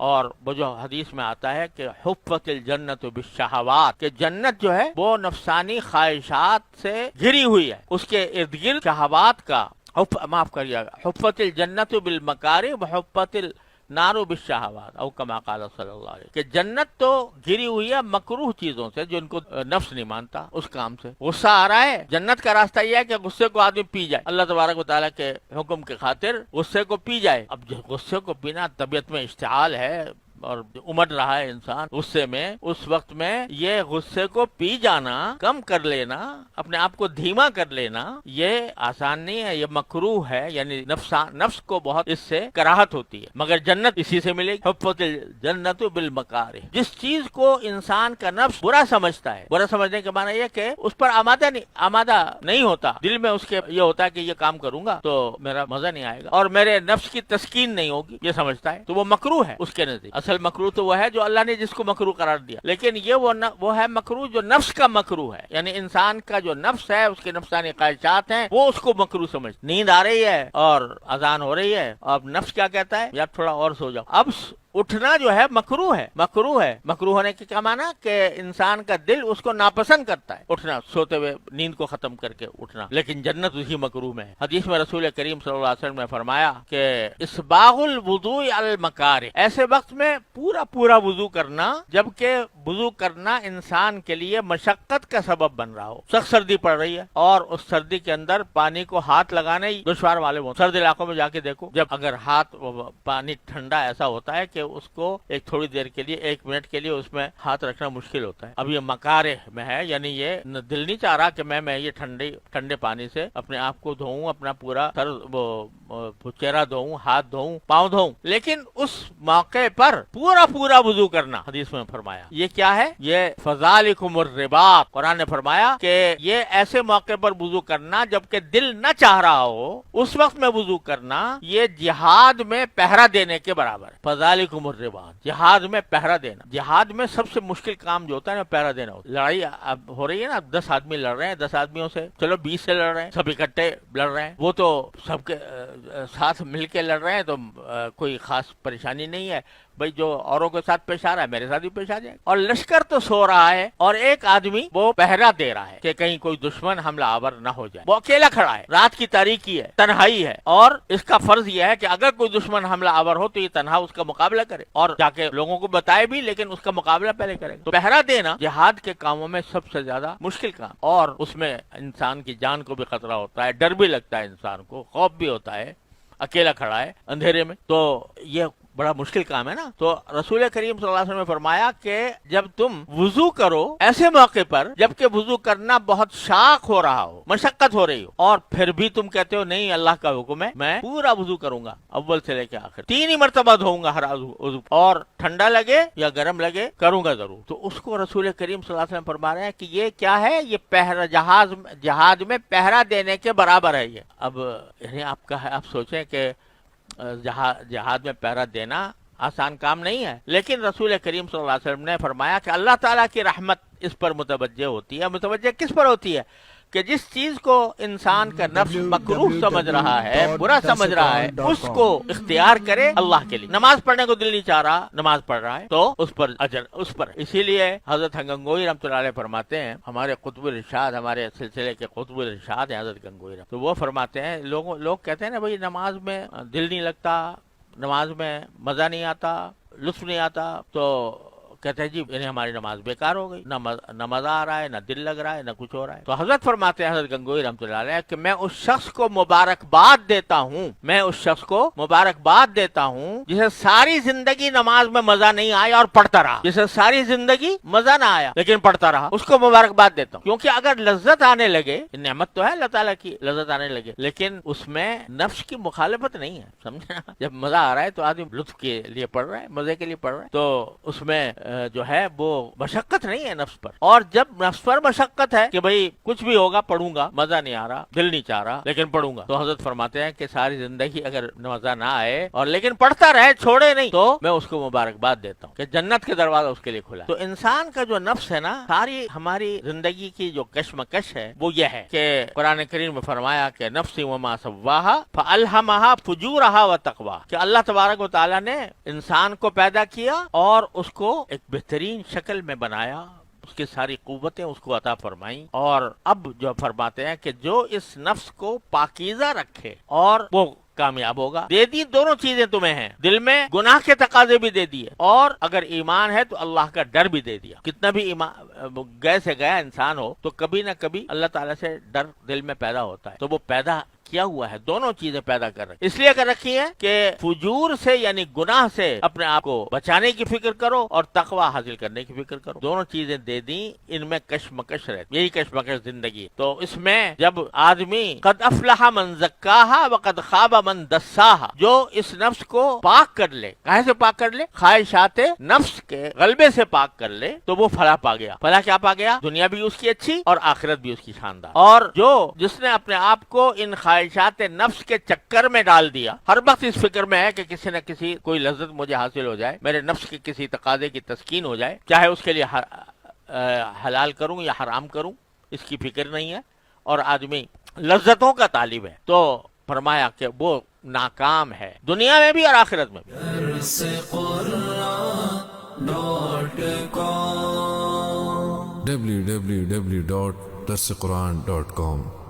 اور وہ جو حدیث میں آتا ہے کہ حفت الجنت بالشہوات، کہ جنت جو ہے وہ نفسانی خواہشات سے گھری ہوئی ہے، اس کے ارد گرد شہوات کا معاف کریے گا، حفت الجنت بالمکارہ وحفت النار بالشہوات، او کما قال صلی اللہ علیہ وسلم، کہ جنت تو گھری ہوئی ہے مکروہ چیزوں سے جو ان کو نفس نہیں مانتا، اس کام سے غصہ آ رہا ہے، جنت کا راستہ یہ ہے کہ غصے کو آدمی پی جائے، اللہ تبارک و تعالیٰ کے حکم کی خاطر غصے کو پی جائے۔ اب جو غصے کو پینا، طبیعت میں اشتعال ہے اور امڑ رہا ہے انسان غصے میں، اس وقت میں یہ غصے کو پی جانا، کم کر لینا، اپنے آپ کو دھیما کر لینا، یہ آسان نہیں ہے، یہ مکروہ ہے، یعنی نفس کو بہت اس سے کراہت ہوتی ہے، مگر جنت اسی سے ملے گی۔ حفت الجنت بالمکارہ، جس چیز کو انسان کا نفس برا سمجھتا ہے، برا سمجھنے کے معنی یہ کہ اس پر آمادہ نہیں ہوتا، دل میں اس کے یہ ہوتا ہے کہ یہ کام کروں گا تو میرا مزہ نہیں آئے گا اور میرے نفس کی تسکین نہیں ہوگی، یہ سمجھتا ہے، تو وہ مکروہ ہے اس کے نزدیک۔ اصل مکروہ تو وہ ہے جو اللہ نے جس کو مکروہ قرار دیا، لیکن یہ وہ ہے مکروہ جو نفس کا مکروہ ہے، یعنی انسان کا جو نفس ہے، اس کے نفسانی خواہشات ہیں، وہ اس کو مکروہ سمجھ۔ نیند آ رہی ہے اور اذان ہو رہی ہے، اب نفس کیا کہتا ہے، یا تھوڑا اور سو جاؤ، اب اٹھنا جو ہے مکروہ ہے، مکروہ ہونے کے کیا معنی کہ انسان کا دل اس کو ناپسند کرتا ہے، اٹھنا، سوتے ہوئے نیند کو ختم کر کے اٹھنا، لیکن جنت اسی مکروہ میں ہے۔ حدیث میں رسول کریم صلی اللہ علیہ وسلم نے فرمایا کہ اسباغ الوضوء علی المکارہ، ایسے وقت میں پورا وضو کرنا جبکہ وضو کرنا انسان کے لیے مشقت کا سبب بن رہا ہو، سخت سردی پڑ رہی ہے اور اس سردی کے اندر پانی کو ہاتھ لگانے ہی دشوار والے ہوں، سرد علاقوں میں جا کے دیکھو، جب اگر پانی ٹھنڈا ایسا ہوتا ہے کہ اس کو ایک تھوڑی دیر کے لیے، 1 منٹ کے لیے اس میں ہاتھ رکھنا مشکل ہوتا ہے۔ اب یہ مکارہ میں ہے، یعنی یہ دل نہیں چاہ رہا کہ میں یہ ٹھنڈے پانی سے اپنے آپ کو دھوؤں، اپنا پورا سر چہرہ دھوؤں، ہاتھ دھوؤں، پاؤں دھوؤں، لیکن اس موقع پر پورا وضو کرنا، حدیث میں فرمایا یہ کیا ہے، یہ فذالکم الرباط، قرآن نے فرمایا کہ یہ ایسے موقع پر وضو کرنا جبکہ دل نہ چاہ رہا ہو، اس وقت میں وضو کرنا، یہ جہاد میں پہرا دینے کے برابر ہے۔ فذالکم الرباط، جہاد میں پہرا دینا، جہاد میں سب سے مشکل کام جو ہوتا ہے نا پہرا دینا ہوتا ہے۔ لڑائی اب ہو رہی ہے نا، 10 آدمی لڑ رہے ہیں، 10 آدمیوں سے چلو 20 سے لڑ رہے ہیں، سب اکٹھے لڑ رہے ہیں، وہ تو سب کے ساتھ مل کے لڑ رہے ہیں تو کوئی خاص پریشانی نہیں ہے، بھائی جو اوروں کے ساتھ پیش آ رہا ہے میرے ساتھ بھی پیش آ جائے، اور لشکر تو سو رہا ہے اور ایک آدمی وہ پہرا دے رہا ہے کہ کہیں کوئی دشمن حملہ آور نہ ہو جائے، وہ اکیلا کھڑا ہے، رات کی تاریکی ہے، تنہائی ہے، اور اس کا فرض یہ ہے کہ اگر کوئی دشمن حملہ آور ہو تو یہ تنہا اس کا مقابلہ کرے اور جا کے لوگوں کو بتائے بھی، لیکن اس کا مقابلہ پہلے کرے۔ تو پہرا دینا جہاد کے کاموں میں سب سے زیادہ مشکل کام، اور اس میں انسان کی جان کو بھی خطرہ ہوتا ہے، ڈر بھی لگتا ہے انسان کو، خوف بھی ہوتا ہے، اکیلا کھڑا ہے اندھیرے میں، تو یہ بڑا مشکل کام ہے نا۔ تو رسول کریم صلی اللہ علیہ وسلم نے فرمایا کہ جب تم وضو کرو ایسے موقع پر جبکہ وضو کرنا بہت شاق ہو رہا ہو، مشقت ہو رہی ہو، اور پھر بھی تم کہتے ہو نہیں اللہ کا حکم ہے میں پورا وضو کروں گا، اول سے لے کے آخر 3 ہی مرتبہ دھوؤں گا ہر وضو، اور ٹھنڈا لگے یا گرم لگے کروں گا ضرور، تو اس کو رسول کریم صلی اللہ علیہ وسلم فرما رہے ہیں کہ یہ کیا ہے، یہ پہرا، جہاد میں پہرا دینے کے برابر ہے یہ۔ اب یعنی آپ سوچیں کہ جہاد میں پہرا دینا آسان کام نہیں ہے، لیکن رسول کریم صلی اللہ علیہ وسلم نے فرمایا کہ اللہ تعالیٰ کی رحمت اس پر متوجہ ہوتی ہے۔ متوجہ کس پر ہوتی ہے؟ کہ جس چیز کو انسان کا نفس مکروہ سمجھ رہا ہے، برا سمجھ رہا ہے، اس کو اختیار کرے اللہ کے لیے۔ نماز پڑھنے کو دل نہیں چاہ رہا، نماز پڑھ رہا ہے تو اس پر اجر، اس پر۔ اسی لیے حضرت گنگوئی رحمۃ اللہ علیہ فرماتے ہیں، ہمارے قطب الارشاد، ہمارے سلسلے کے قطب الارشاد ہیں حضرت گنگوئی رحمۃ، تو وہ فرماتے ہیں لوگ کہتے ہیں نا بھائی نماز میں دل نہیں لگتا، نماز میں مزہ نہیں آتا، لطف نہیں آتا، تو کہتے ہیں جی یعنی ہماری نماز بیکار ہو گئی، نہ مزہ آ رہا ہے، نہ دل لگ رہا ہے، نہ کچھ ہو رہا ہے۔ تو حضرت فرماتے ہیں حضرت گنگوئی رحمۃ اللہ علیہ کہ میں اس شخص کو مبارکباد دیتا ہوں، جسے ساری زندگی نماز میں مزہ نہیں آیا اور پڑھتا رہا، جسے ساری زندگی مزہ نہ آیا لیکن پڑھتا رہا، اس کو مبارکباد دیتا ہوں۔ کیونکہ اگر لذت آنے لگے، نعمت تو ہے اللہ تعالیٰ کی، لذت آنے لگے، لیکن اس میں نفس کی مخالفت نہیں ہے، سمجھنا؟ جب مزہ آ رہا ہے تو آدمی لطف کے لیے پڑھ رہا ہے، مزے کے لیے پڑھ رہا ہے، تو اس میں جو ہے وہ مشقت نہیں ہے نفس پر. اور جب نفس پر مشقت ہے کہ بھئی کچھ بھی ہوگا پڑھوں گا, مزہ نہیں آ رہا, دل نہیں چاہ رہا, لیکن پڑھوں گا, تو حضرت فرماتے ہیں کہ ساری زندگی اگر مزہ نہ آئے اور لیکن پڑھتا رہے, چھوڑے نہیں, تو میں اس کو مبارکباد دیتا ہوں کہ جنت کے دروازہ اس کے لیے کھلا. تو انسان کا جو نفس ہے نا, ساری ہماری زندگی کی جو کشمکش ہے وہ یہ ہے کہ قرآن کریم میں فرمایا کہ نفس وما سواہا فالہمہا فجورہا وتقواہا, کہ اللہ تبارک و تعالیٰ نے انسان کو پیدا کیا اور اس کو ایک بہترین شکل میں بنایا, اس کی ساری قوتیں اس کو عطا فرمائیں, اور اب جو فرماتے ہیں کہ جو اس نفس کو پاکیزہ رکھے اور وہ کامیاب ہوگا. دے دی دونوں چیزیں تمہیں ہیں, دل میں گناہ کے تقاضے بھی دے دیے, اور اگر ایمان ہے تو اللہ کا ڈر بھی دے دیا. کتنا بھی ایمان گئے سے گیا انسان ہو تو کبھی نہ کبھی اللہ تعالیٰ سے ڈر دل میں پیدا ہوتا ہے, تو وہ پیدا کیا ہوا ہے, دونوں چیزیں پیدا کر رکھی, اس لیے کر رکھی ہے کہ فجور سے یعنی گناہ سے اپنے آپ کو بچانے کی فکر کرو اور تقوی حاصل کرنے کی فکر کرو. دونوں چیزیں دے دیں, ان میں کشمکش رہتی, یہی کشمکش زندگی. تو اس میں جب آدمی قد افلح من زکاہا وقد خاب من دساہا, جو اس نفس کو پاک کر لے, کہاں سے پاک کر لے, خواہشات نفس کے غلبے سے پاک کر لے, تو وہ فلاح پا گیا. فلاح کیا پا گیا؟ دنیا بھی اس کی اچھی اور آخرت بھی اس کی شاندار. اور جس نے اپنے آپ کو ان خواہشات نفس کے چکر میں ڈال دیا, ہر وقت اس فکر میں ہے کہ کسی نہ کسی کوئی لذت مجھے حاصل ہو جائے, میرے نفس کے کسی تقاضے کی تسکین ہو جائے, چاہے اس کے لیے حلال کروں یا حرام کروں, اس کی فکر نہیں ہے, اور آدمی لذتوں کا طالب ہے, تو فرمایا کہ وہ ناکام ہے دنیا میں بھی اور آخرت میں بھی. www.darsequran.com